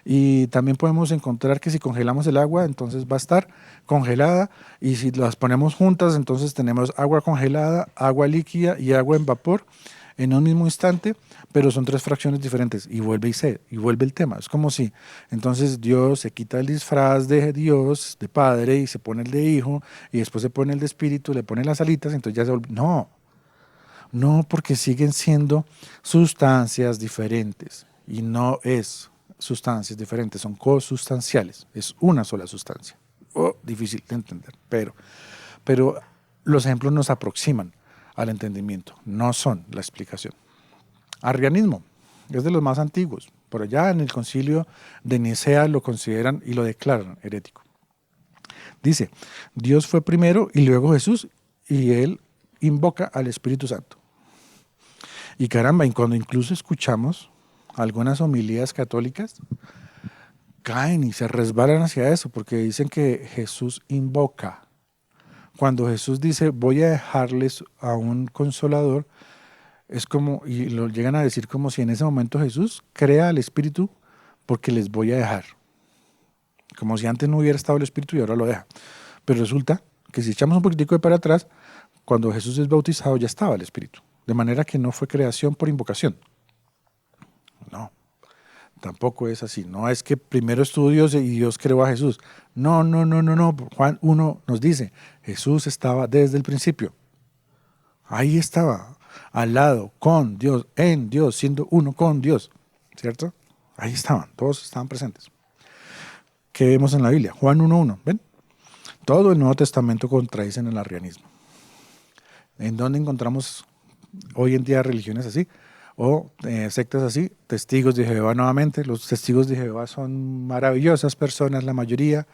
Y también podemos encontrar que si congelamos el agua, entonces va a estar congelada. Y si las ponemos juntas, entonces tenemos agua congelada, agua líquida y agua en vapor en un mismo instante, pero son tres fracciones diferentes y vuelve el tema. Es como si entonces Dios se quita el disfraz de Dios, de Padre, y se pone el de Hijo, y después se pone el de Espíritu, le pone las alitas, entonces ya se vuelve. No, porque siguen siendo sustancias diferentes y no es sustancias diferentes, son cosustanciales, es una sola sustancia. Difícil de entender, pero los ejemplos nos aproximan al entendimiento, no son la explicación. Arrianismo es de los más antiguos. Por allá en el concilio de Nicea lo consideran y lo declaran herético. Dice, Dios fue primero y luego Jesús, y él invoca al Espíritu Santo. Y caramba, y cuando incluso escuchamos algunas homilías católicas, caen y se resbalan hacia eso, porque dicen que Jesús invoca. Cuando Jesús dice, voy a dejarles a un consolador, es como, y lo llegan a decir como si en ese momento Jesús crea al Espíritu porque les voy a dejar. Como si antes no hubiera estado el Espíritu y ahora lo deja. Pero resulta que si echamos un poquitico de para atrás, cuando Jesús es bautizado ya estaba el Espíritu. De manera que no fue creación por invocación. No, tampoco es así. No es que primero estuvo Dios y Dios creó a Jesús. No. Juan 1 nos dice, Jesús estaba desde el principio. Ahí estaba, al lado, con Dios, en Dios, siendo uno con Dios. ¿Cierto? Ahí estaban, todos estaban presentes. ¿Qué vemos en la Biblia? Juan 1:1, ¿ven? Todo el Nuevo Testamento contradice en el arrianismo. ¿En dónde encontramos hoy en día religiones así? O sectas así, testigos de Jehová nuevamente. Los testigos de Jehová son maravillosas personas, la mayoría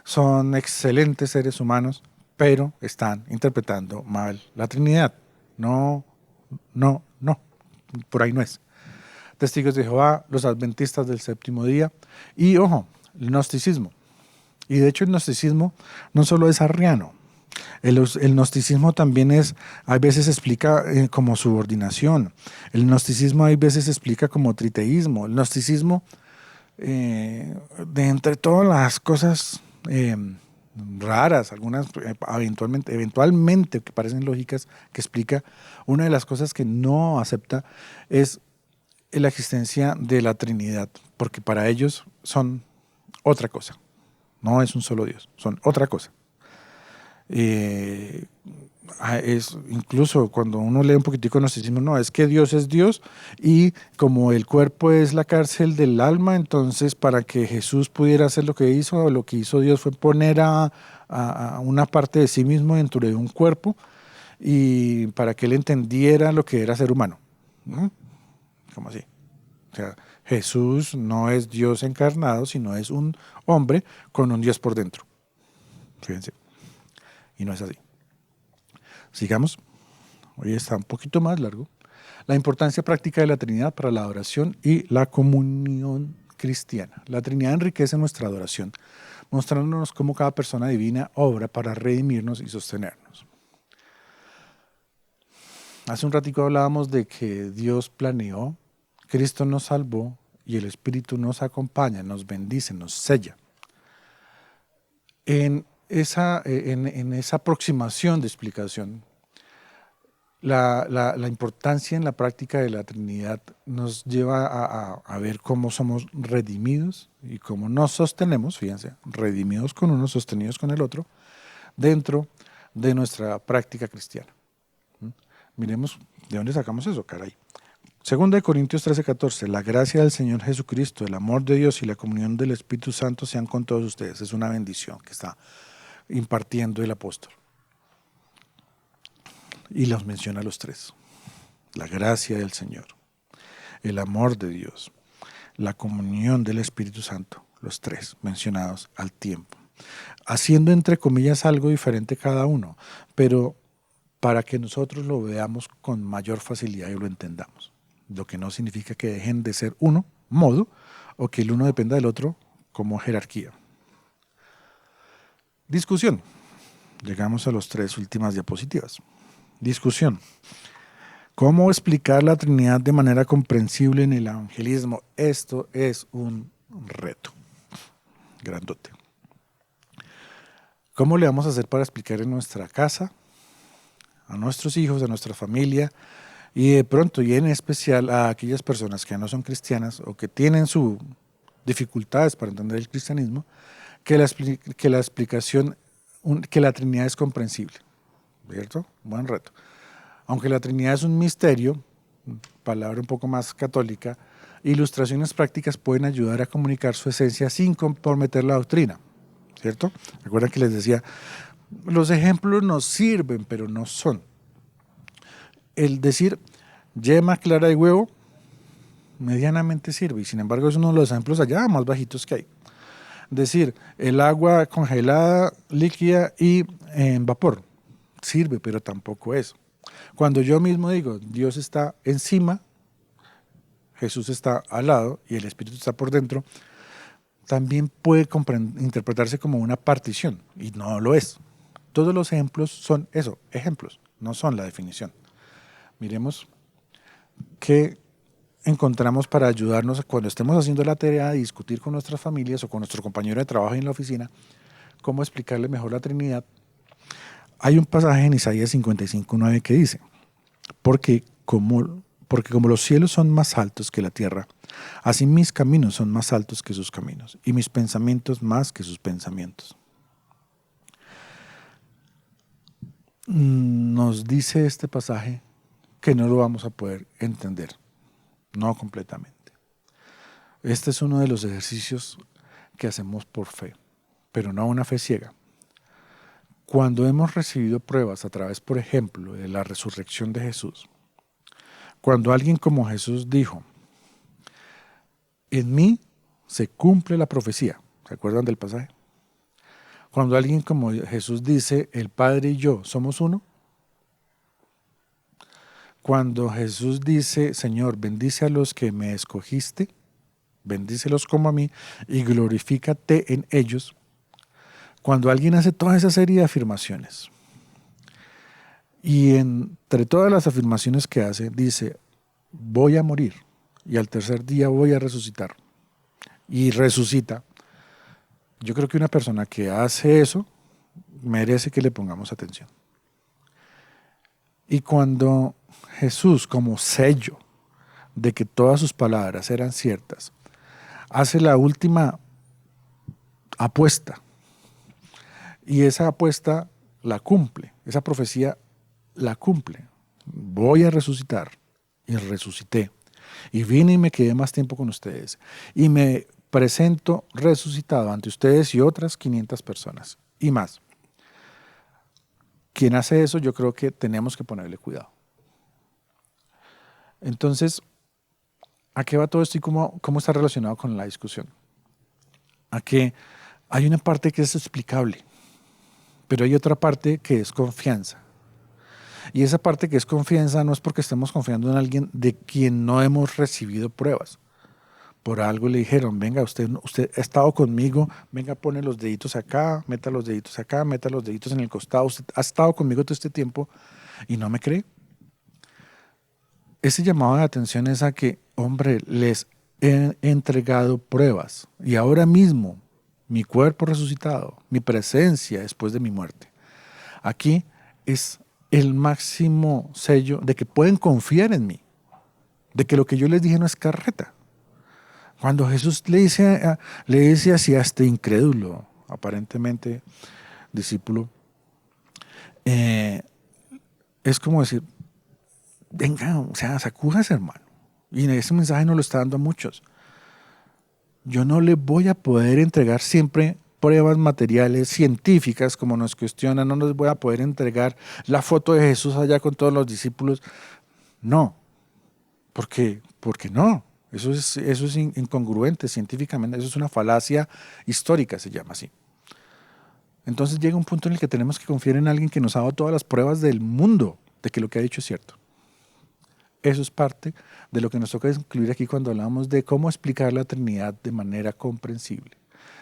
son excelentes seres humanos, pero están interpretando mal la Trinidad. No, por ahí no es. Testigos de Jehová, los adventistas del séptimo día y, ojo, el gnosticismo. Y de hecho el gnosticismo no solo es arriano, el gnosticismo también hay veces explica como subordinación, el gnosticismo hay veces explica como triteísmo, el gnosticismo de entre todas las cosas raras, algunas eventualmente que parecen lógicas, que explica, una de las cosas que no acepta es la existencia de la Trinidad, porque para ellos son otra cosa, no es un solo Dios, son otra cosa. Incluso cuando uno lee un poquitico de gnosticismo, no, es que Dios es Dios y como el cuerpo es la cárcel del alma, entonces para que Jesús pudiera hacer lo que hizo Dios fue poner a una parte de sí mismo dentro de un cuerpo y para que él entendiera lo que era ser humano. ¿No? ¿Cómo así? O sea, Jesús no es Dios encarnado, sino es un hombre con un Dios por dentro. Fíjense. Y no es así. Sigamos. Hoy está un poquito más largo. La importancia práctica de la Trinidad para la adoración y la comunión cristiana. La Trinidad enriquece nuestra adoración, mostrándonos cómo cada persona divina obra para redimirnos y sostenernos. Hace un ratico hablábamos de que Dios planeó, Cristo nos salvó y el Espíritu nos acompaña, nos bendice, nos sella. En esa aproximación de explicación, la importancia en la práctica de la Trinidad nos lleva a ver cómo somos redimidos y cómo nos sostenemos, fíjense, redimidos con uno, sostenidos con el otro, dentro de nuestra práctica cristiana. Miremos de dónde sacamos eso, caray. Segunda de Corintios 13:14, la gracia del Señor Jesucristo, el amor de Dios y la comunión del Espíritu Santo sean con todos ustedes. Es una bendición que está impartiendo el apóstol. Y los menciona a los tres. la gracia del Señor, el amor de Dios, la comunión del Espíritu Santo, los tres mencionados al tiempo, haciendo entre comillas algo diferente cada uno, pero para que nosotros lo veamos con mayor facilidad y lo entendamos. Lo que no significa que dejen de ser uno, modo, o que el uno dependa del otro como jerarquía. Discusión. Llegamos a las tres últimas diapositivas. Discusión. ¿Cómo explicar la Trinidad de manera comprensible en el evangelismo? Esto es un reto grandote. ¿Cómo le vamos a hacer para explicar en nuestra casa, a nuestros hijos, a nuestra familia y de pronto y en especial a aquellas personas que no son cristianas o que tienen sus dificultades para entender el cristianismo, que la explicación, que la Trinidad es comprensible? ¿Cierto? Buen reto. Aunque la Trinidad es un misterio, palabra un poco más católica, ilustraciones prácticas pueden ayudar a comunicar su esencia sin comprometer la doctrina, ¿cierto? Recuerdan que les decía, los ejemplos nos sirven, pero no son. El decir yema, clara y huevo, medianamente sirve, y sin embargo es uno de los ejemplos allá más bajitos que hay. Decir el agua congelada, líquida y en vapor, sirve, pero tampoco es. Cuando yo mismo digo, Dios está encima, Jesús está al lado y el Espíritu está por dentro, también puede interpretarse como una partición, y no lo es. Todos los ejemplos son eso, ejemplos, no son la definición. Miremos qué encontramos para ayudarnos cuando estemos haciendo la tarea de discutir con nuestras familias o con nuestro compañero de trabajo en la oficina, cómo explicarle mejor la Trinidad. Hay un pasaje en Isaías 55:9 que dice, porque como los cielos son más altos que la tierra, así mis caminos son más altos que sus caminos, y mis pensamientos más que sus pensamientos. Nos dice este pasaje que no lo vamos a poder entender, no completamente. Este es uno de los ejercicios que hacemos por fe, pero no una fe ciega. Cuando hemos recibido pruebas a través, por ejemplo, de la resurrección de Jesús, cuando alguien como Jesús dijo, en mí se cumple la profecía, ¿se acuerdan del pasaje? Cuando alguien como Jesús dice, el Padre y yo somos uno. Cuando Jesús dice, Señor, bendice a los que me escogiste, bendícelos como a mí y glorifícate en ellos. Cuando alguien hace toda esa serie de afirmaciones y entre todas las afirmaciones que hace, dice, voy a morir y al tercer día voy a resucitar y resucita, yo creo que una persona que hace eso merece que le pongamos atención. Y cuando Jesús, como sello de que todas sus palabras eran ciertas, hace la última apuesta, y esa apuesta la cumple, esa profecía la cumple. Voy a resucitar, y resucité. Y vine y me quedé más tiempo con ustedes. Y me presento resucitado ante ustedes y otras 500 personas, y más. Quien hace eso, yo creo que tenemos que ponerle cuidado. Entonces, ¿a qué va todo esto y cómo está relacionado con la discusión? A que hay una parte que es explicable, pero hay otra parte que es confianza. Y esa parte que es confianza no es porque estemos confiando en alguien de quien no hemos recibido pruebas. Por algo le dijeron, venga, usted ha estado conmigo, venga, pone los deditos acá, meta los deditos acá, meta los deditos en el costado, usted ha estado conmigo todo este tiempo y no me cree. Ese llamado de atención es a que, hombre, les he entregado pruebas y ahora mismo mi cuerpo resucitado, mi presencia después de mi muerte. Aquí es el máximo sello de que pueden confiar en mí, de que lo que yo les dije no es carreta. Cuando Jesús le dice así a este incrédulo, aparentemente discípulo, es como decir, venga, o sea, sacúdase, hermano. Y ese mensaje nos lo está dando a muchos. Yo no le voy a poder entregar siempre pruebas materiales, científicas, como nos cuestionan, no les voy a poder entregar la foto de Jesús allá con todos los discípulos. No, Porque no. Eso es incongruente científicamente. Eso es una falacia histórica, se llama así. Entonces llega un punto en el que tenemos que confiar en alguien que nos ha dado todas las pruebas del mundo de que lo que ha dicho es cierto. Eso es parte de lo que nos toca incluir aquí cuando hablamos de cómo explicar la Trinidad de manera comprensible.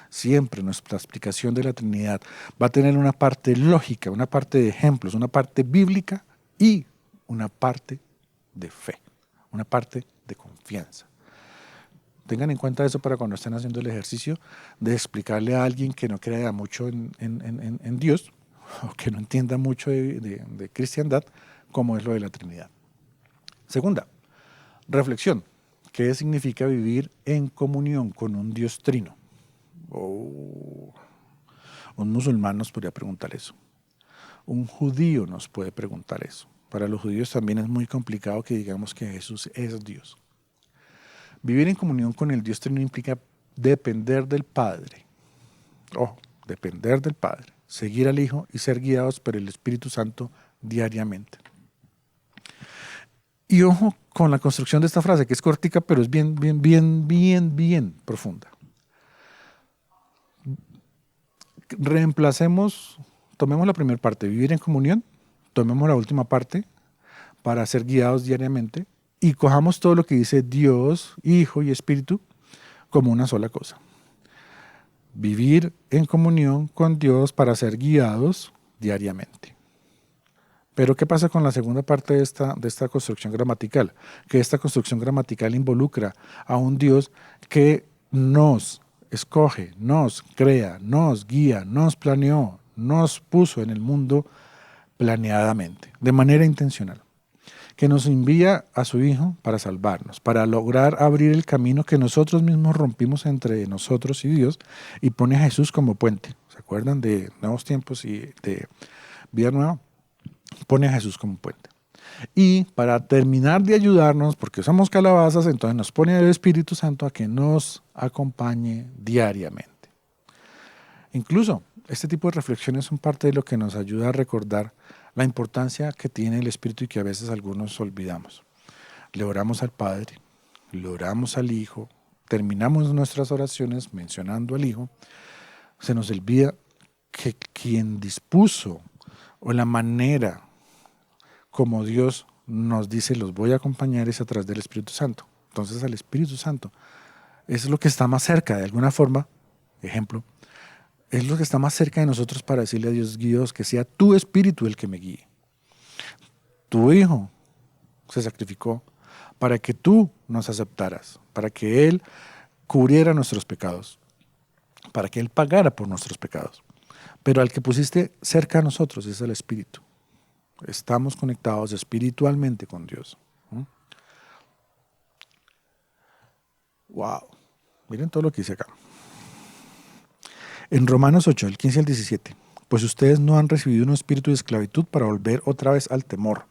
Siempre nuestra explicación de la Trinidad va a tener una parte lógica, una parte de ejemplos, una parte bíblica y una parte de fe, una parte de confianza. Tengan en cuenta eso para cuando estén haciendo el ejercicio de explicarle a alguien que no crea mucho en Dios o que no entienda mucho de cristiandad, cómo es lo de la Trinidad. Segunda, reflexión. ¿Qué significa vivir en comunión con un Dios trino? Oh, un musulmán nos podría preguntar eso. Un judío nos puede preguntar eso. Para los judíos también es muy complicado que digamos que Jesús es Dios. Vivir en comunión con el Dios trino implica depender del Padre. Depender del Padre. Seguir al Hijo y ser guiados por el Espíritu Santo diariamente. Y ojo con la construcción de esta frase, que es cortica, pero es bien profunda. Tomemos la primera parte, vivir en comunión, tomemos la última parte para ser guiados diariamente y cojamos todo lo que dice Dios, Hijo y Espíritu como una sola cosa. Vivir en comunión con Dios para ser guiados diariamente. Pero ¿qué pasa con la segunda parte de esta construcción gramatical? Que esta construcción gramatical involucra a un Dios que nos escoge, nos crea, nos guía, nos planeó, nos puso en el mundo planeadamente, de manera intencional, que nos envía a su Hijo para salvarnos, para lograr abrir el camino que nosotros mismos rompimos entre nosotros y Dios y pone a Jesús como puente. ¿Se acuerdan de Nuevos Tiempos y de Vida Nueva? Pone a Jesús como puente. Y para terminar de ayudarnos, porque somos calabazas, entonces nos pone el Espíritu Santo a que nos acompañe diariamente. Incluso este tipo de reflexiones son parte de lo que nos ayuda a recordar la importancia que tiene el Espíritu y que a veces algunos olvidamos. Le oramos al Padre, le oramos al Hijo, terminamos nuestras oraciones mencionando al Hijo, se nos olvida que quien dispuso o la manera como Dios nos dice, los voy a acompañar es a través del Espíritu Santo. Entonces el Espíritu Santo es lo que está más cerca, de alguna forma, ejemplo, es lo que está más cerca de nosotros para decirle a Dios, que sea tu Espíritu el que me guíe. Tu Hijo se sacrificó para que tú nos aceptaras, para que Él cubriera nuestros pecados, para que Él pagara por nuestros pecados. Pero al que pusiste cerca a nosotros es el Espíritu. Estamos conectados espiritualmente con Dios. Wow. Miren todo lo que dice acá. En Romanos 8, el 15 al 17. Pues ustedes no han recibido un espíritu de esclavitud para volver otra vez al temor,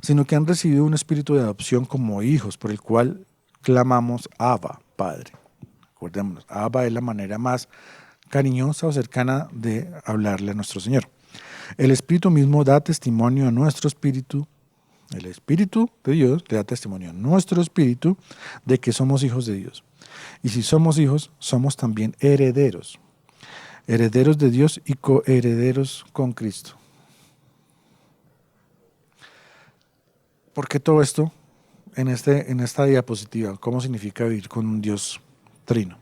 sino que han recibido un espíritu de adopción como hijos, por el cual clamamos Abba, Padre. Acordémonos, Abba es la manera más cariñosa o cercana de hablarle a nuestro Señor. El Espíritu mismo da testimonio a nuestro espíritu, el Espíritu de Dios le da testimonio a nuestro espíritu de que somos hijos de Dios. Y si somos hijos, somos también herederos. Herederos de Dios y coherederos con Cristo. ¿Por qué todo esto en esta diapositiva? ¿Cómo significa vivir con un Dios trino?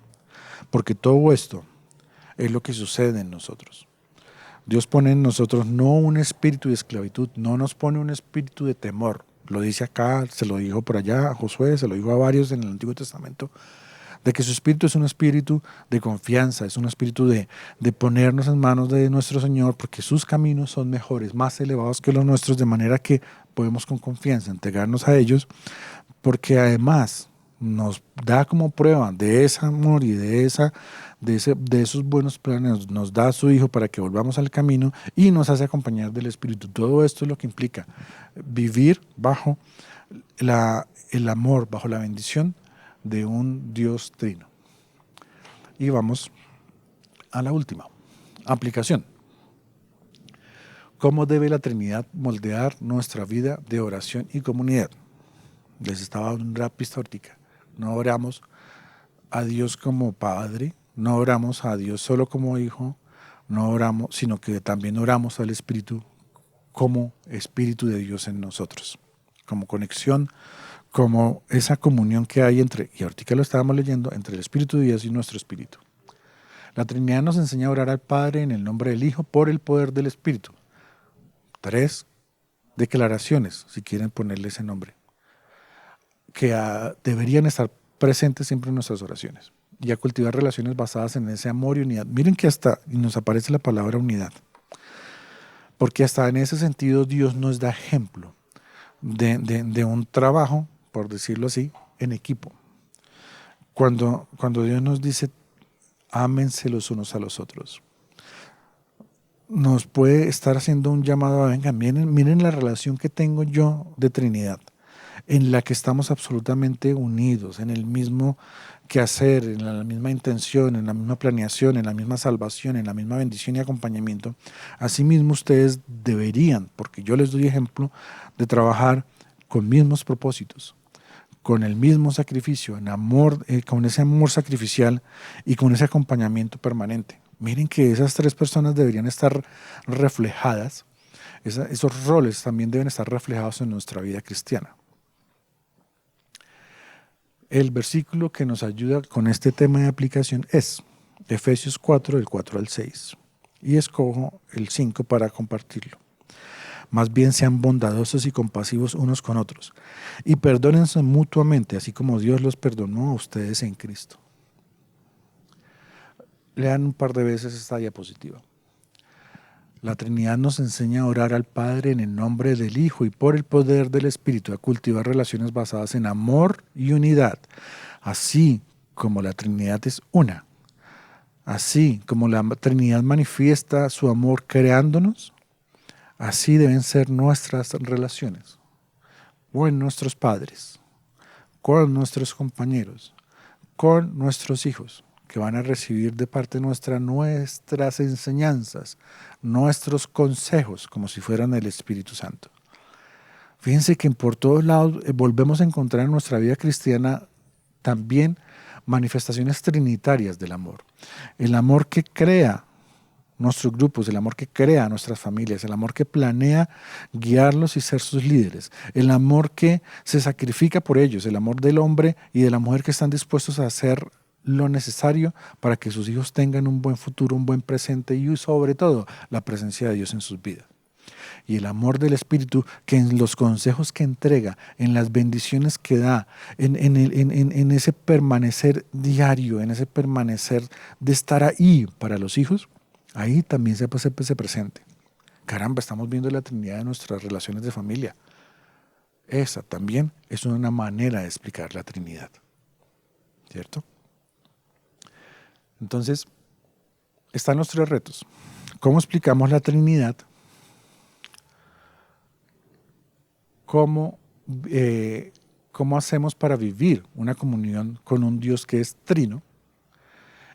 Porque todo esto es lo que sucede en nosotros. Dios pone en nosotros no un espíritu de esclavitud, no nos pone un espíritu de temor. Lo dice acá, se lo dijo por allá a Josué, se lo dijo a varios en el Antiguo Testamento, de que su espíritu es un espíritu de confianza, es un espíritu de ponernos en manos de nuestro Señor, porque sus caminos son mejores, más elevados que los nuestros, de manera que podemos con confianza entregarnos a ellos, porque además nos da como prueba de ese amor y de esos buenos planes, nos da a su Hijo para que volvamos al camino y nos hace acompañar del Espíritu. Todo esto es lo que implica vivir bajo el amor, bajo la bendición de un Dios trino. Y vamos a la última. Aplicación. ¿Cómo debe la Trinidad moldear nuestra vida de oración y comunidad? Les estaba dando una pista ahorita. No oramos a Dios como Padre, no oramos a Dios solo como Hijo, no oramos, sino que también oramos al Espíritu como Espíritu de Dios en nosotros, como conexión, como esa comunión que hay entre, y ahorita lo estábamos leyendo, entre el Espíritu de Dios y nuestro Espíritu. La Trinidad nos enseña a orar al Padre en el nombre del Hijo por el poder del Espíritu. 3 declaraciones, si quieren ponerle ese nombre, que deberían estar presentes siempre en nuestras oraciones y a cultivar relaciones basadas en ese amor y unidad. Miren que hasta nos aparece la palabra unidad, porque hasta en ese sentido Dios nos da ejemplo de un trabajo, por decirlo así, en equipo. Cuando Dios nos dice, ámense los unos a los otros, nos puede estar haciendo un llamado a, venga, miren la relación que tengo yo de Trinidad, en la que estamos absolutamente unidos, en el mismo quehacer, en la misma intención, en la misma planeación, en la misma salvación, en la misma bendición y acompañamiento. Asimismo, ustedes deberían, porque yo les doy ejemplo, de trabajar con mismos propósitos, con el mismo sacrificio, en amor, con ese amor sacrificial y con ese acompañamiento permanente. Miren que esas 3 personas deberían estar reflejadas, esos roles también deben estar reflejados en nuestra vida cristiana. El versículo que nos ayuda con este tema de aplicación es Efesios 4, del 4 al 6. Y escojo el 5 para compartirlo. Más bien sean bondadosos y compasivos unos con otros, y perdónense mutuamente, así como Dios los perdonó a ustedes en Cristo. Lean un par de veces esta diapositiva. La Trinidad nos enseña a orar al Padre en el nombre del Hijo y por el poder del Espíritu, a cultivar relaciones basadas en amor y unidad, así como la Trinidad es una. Así como la Trinidad manifiesta su amor creándonos, así deben ser nuestras relaciones con nuestros padres, con nuestros compañeros, con nuestros hijos, que van a recibir de parte nuestra nuestras enseñanzas, nuestros consejos, como si fueran el Espíritu Santo. Fíjense que por todos lados volvemos a encontrar en nuestra vida cristiana también manifestaciones trinitarias del amor. El amor que crea nuestros grupos, el amor que crea nuestras familias, el amor que planea guiarlos y ser sus líderes, el amor que se sacrifica por ellos, el amor del hombre y de la mujer que están dispuestos a hacer lo necesario para que sus hijos tengan un buen futuro, un buen presente y sobre todo la presencia de Dios en sus vidas. Y el amor del Espíritu que en los consejos que entrega, en las bendiciones que da, en ese permanecer diario, en ese permanecer de estar ahí para los hijos, ahí también se presente. Caramba, estamos viendo la Trinidad de nuestras relaciones de familia. Esa también es una manera de explicar la Trinidad, ¿cierto? Entonces, están los 3 retos. ¿Cómo explicamos la Trinidad? ¿Cómo hacemos para vivir una comunión con un Dios que es trino?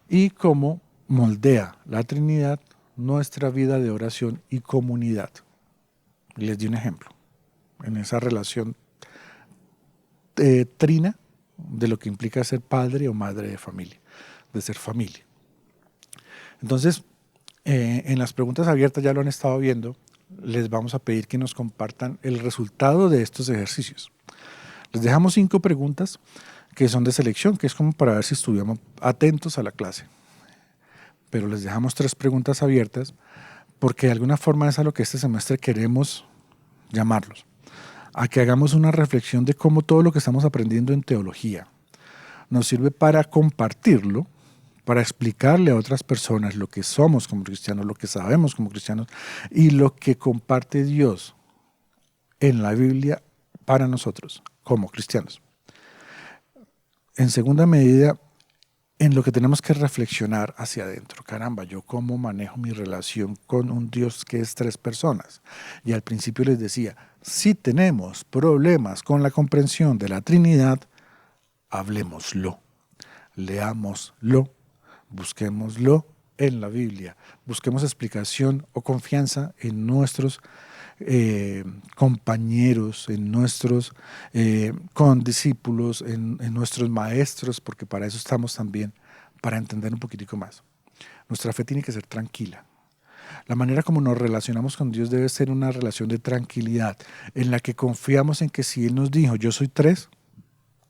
Y cómo moldea la Trinidad nuestra vida de oración y comunidad. Les di un ejemplo en esa relación trina de lo que implica ser padre o madre de familia, de ser familia. Entonces, en las preguntas abiertas, ya lo han estado viendo, les vamos a pedir que nos compartan el resultado de estos ejercicios. Les dejamos 5 preguntas que son de selección, que es como para ver si estuvimos atentos a la clase. Pero les dejamos 3 preguntas abiertas porque de alguna forma es a lo que este semestre queremos llamarlos. A que hagamos una reflexión de cómo todo lo que estamos aprendiendo en teología nos sirve para compartirlo, para explicarle a otras personas lo que somos como cristianos, lo que sabemos como cristianos y lo que comparte Dios en la Biblia para nosotros como cristianos. En segunda medida, en lo que tenemos que reflexionar hacia adentro. Caramba, ¿yo cómo manejo mi relación con un Dios que es 3 personas? Y al principio les decía, si tenemos problemas con la comprensión de la Trinidad, hablemoslo, leámoslo, busquémoslo en la Biblia, busquemos explicación o confianza en compañeros, en nuestros condiscípulos, en nuestros maestros, porque para eso estamos también, para entender un poquitico más. Nuestra fe tiene que ser tranquila. La manera como nos relacionamos con Dios debe ser una relación de tranquilidad, en la que confiamos en que si Él nos dijo, yo soy tres,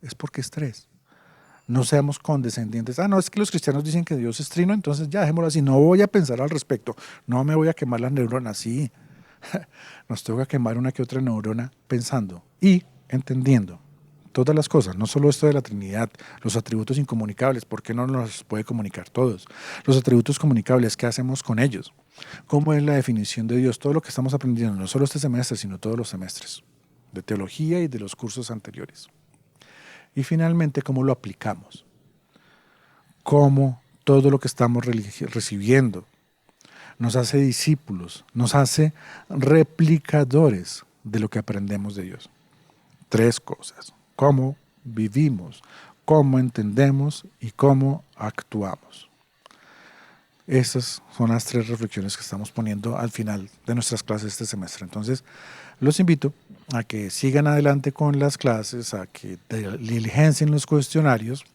es porque es tres. No seamos condescendientes. No, es que los cristianos dicen que Dios es trino, entonces ya dejémoslo así. No voy a pensar al respecto. No me voy a quemar las neuronas. Sí, nos toca quemar una que otra neurona pensando y entendiendo todas las cosas, no solo esto de la Trinidad, los atributos incomunicables, ¿por qué no nos puede comunicar todos? Los atributos comunicables, ¿qué hacemos con ellos? ¿Cómo es la definición de Dios? Todo lo que estamos aprendiendo, no solo este semestre, sino todos los semestres de teología y de los cursos anteriores. Y finalmente, ¿cómo lo aplicamos? ¿Cómo todo lo que estamos recibiendo nos hace discípulos, nos hace replicadores de lo que aprendemos de Dios? Tres cosas: cómo vivimos, cómo entendemos y cómo actuamos. Esas son las tres reflexiones que estamos poniendo al final de nuestras clases este semestre. Entonces, los invito a que sigan adelante con las clases, a que diligencien los cuestionarios.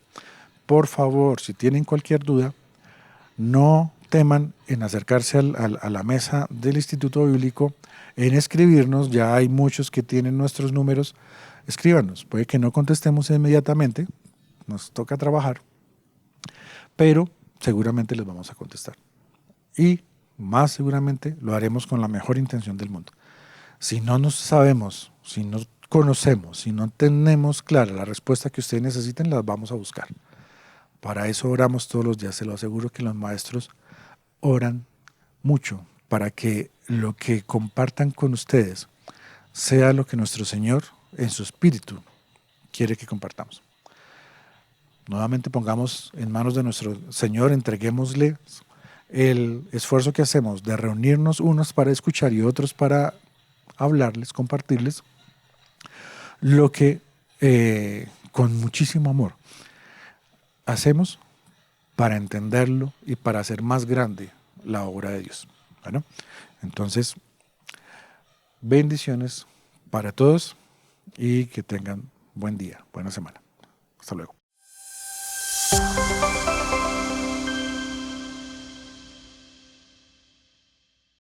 Por favor, si tienen cualquier duda, no teman en acercarse a la mesa del Instituto Bíblico, en escribirnos. Ya hay muchos que tienen nuestros números. Escríbanos. Puede que no contestemos inmediatamente, nos toca trabajar, pero seguramente les vamos a contestar. Y más seguramente lo haremos con la mejor intención del mundo. Si no nos sabemos, si no conocemos, si no tenemos clara la respuesta que ustedes necesiten, las vamos a buscar. Para eso oramos todos los días. Se lo aseguro que los maestros oran mucho para que lo que compartan con ustedes sea lo que nuestro Señor en su espíritu quiere que compartamos. Nuevamente pongamos en manos de nuestro Señor, entreguémosle el esfuerzo que hacemos de reunirnos, unos para escuchar y otros para hablarles, compartirles lo que con muchísimo amor hacemos para entenderlo y para hacer más grande la obra de Dios. Bueno, entonces, bendiciones para todos y que tengan buen día, buena semana. Hasta luego.